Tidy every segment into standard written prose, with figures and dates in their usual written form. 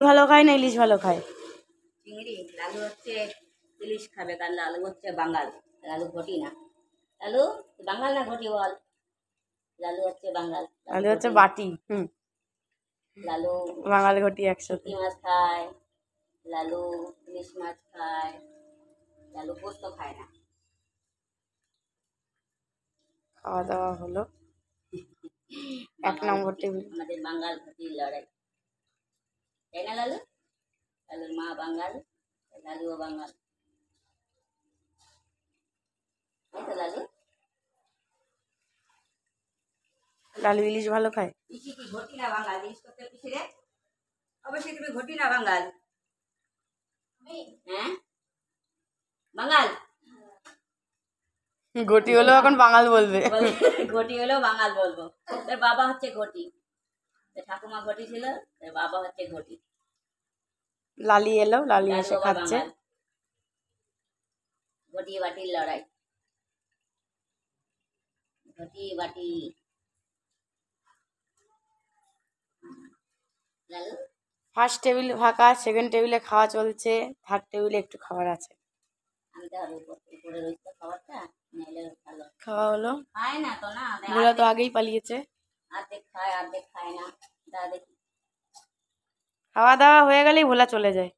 ভালো খায় না ইলিশ ভালো খায়? চিংড়ি। লালু হচ্ছে ইলিশ খাবে, কারণ লালু হচ্ছে বাঙাল। লালু ঘটি না। লালু বাঙাল না ঘটি বল? লালু হচ্ছে বাঙাল। লালু হচ্ছে বাটি। লালু বাঙাল ঘটি একসাথে। শুটকি মাছ খায়, লালু ইলিশ মাছ খায়, লালু পোস্ত খায় না। খাওয়া দাওয়া হলো, 1 নম্বর টেবিল। আমাদের বাঙাল ঘটির লড়াই, তাই না লালু? লালুর মা বাঙাল, লালুও বাঙাল, তাই তো লালু? লালু ইলিশ ভালো খায়? পিসি কি ঘটি না বাঙাল? ইলিশ করতে পিসি রে? অবশ্যই তুমি ঘটি না বাঙাল? হ্যাঁ বাঙাল। ঘটি হলেও এখন বাঙাল বলবে। ঘটি হলেও বাঙাল বলবো। তোর বাবা হচ্ছে ঘটি, ঠাকুমা ঘটি ছিল, তোর বাবা হচ্ছে ঘটি। লালি এলো, লালি এসে খাচ্ছে। ঘটি বাটির লড়াই, ঘটি বাটি। লালু ফার্স্ট টেবিল ফাঁকা, সেকেন্ড টেবিলে খাওয়া চলছে, থার্ড টেবিলে একটু খাবার আছে। আনতে হবে উপরে রয়েছে খাবারটা, নাহলে ভালো খাওয়া হলো। খায় না তো না, ভোলা তো আগেই পালিয়েছে। অর্ধেক খায় অর্ধেক খায় না। দা দেখি খাওয়া দাওয়া হয়ে গেলেই ভোলা চলে যায়।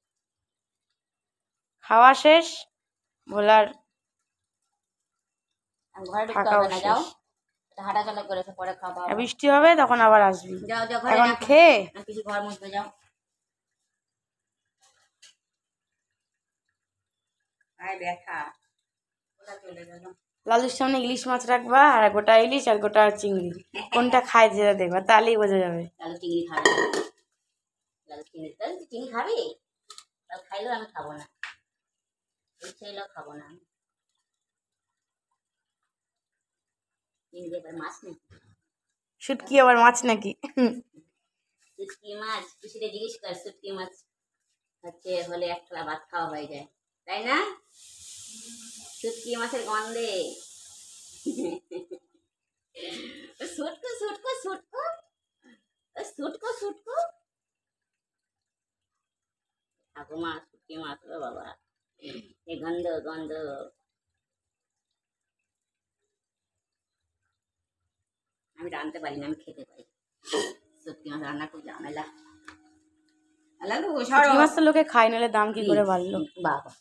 খাওয়া শেষ, ভোলার ঘরে ঢুকতে থাকাও হবে না, শেষ। যাও হাঁটাচলা করেছে, পরে খাবা। বৃষ্টি হবে তখন আবার আসবি। যাও যাও ঘরে, এখন খেয়ে কিছু ঘর মুছবে যাও। আয় ব্যথা, ওটা চলে গেল। লালুর সামনে ইলিশ মাছ রাখবা, আর গোটা ইলিশ আর গোটা চিংড়ি, কোনটা খায় যেটা দেখবা, তাহলেই বোঝা যাবে। লালু চিংড়ি খাবে না। লালু চিংড়ি, তাহলে তুই চিংড়ি খাবি? তাহলে খাইলেও আমি খাবো না, ইচ্ছে হলেও খাবো না। চিংড়ি আবার মাছ নাকি? শুটকি আবার মাছ নাকি? শুটকি মাছ, কিছুটা জিজ্ঞেস কর। শুটকি মাছ হচ্ছে হলে এক থালা ভাত খাওয়া হয়ে যায়, তাই না? শুটকি মাছের গন্ধে সুটকো সুটকো সুটকো সুটকো সুটকো। ঠাকুমা শুটকি মাছ, ও বাবা, এই গন্ধ গন্ধ। আমি রাঁধতে পারি না, আমি খেতে পারি। শুটকি মাছ রান্না খুব ঝামেলা। শুটকি মাছ তো লোকে খায়, নাহলে দাম কি করে বাড়লো? বাবা,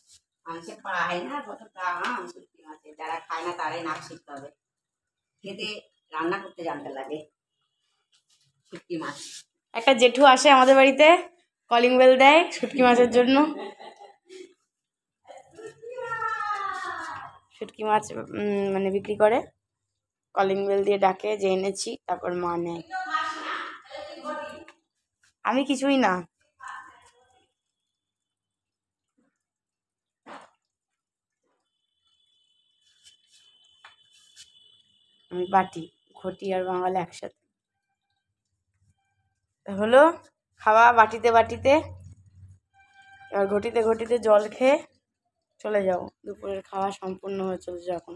মানুষের পায় না, কত দাম শুটকি মাছের। যারা খায় না তারাই নাক শিখতে হবে, খেতে রান্না করতে জানতে লাগে। শুটকি মাছ, একটা জেঠু আসে আমাদের বাড়িতে, কলিং বেল দেয় শুটকি মাছের জন্য। শুটকি মাছ মানে বিক্রি করে, কলিং বেল দিয়ে ডাকে যে এনেছি, তারপর মা নেয়। আমি কিছুই না। আমি বাটি, ঘটি আর বাঙাল একসাথে হলো খাওয়া। বাটিতে বাটিতে, এবার ঘটিতে ঘটিতে জল খেয়ে চলে যাও। দুপুরের খাওয়া সম্পূর্ণ হয়ে চলেছে এখন।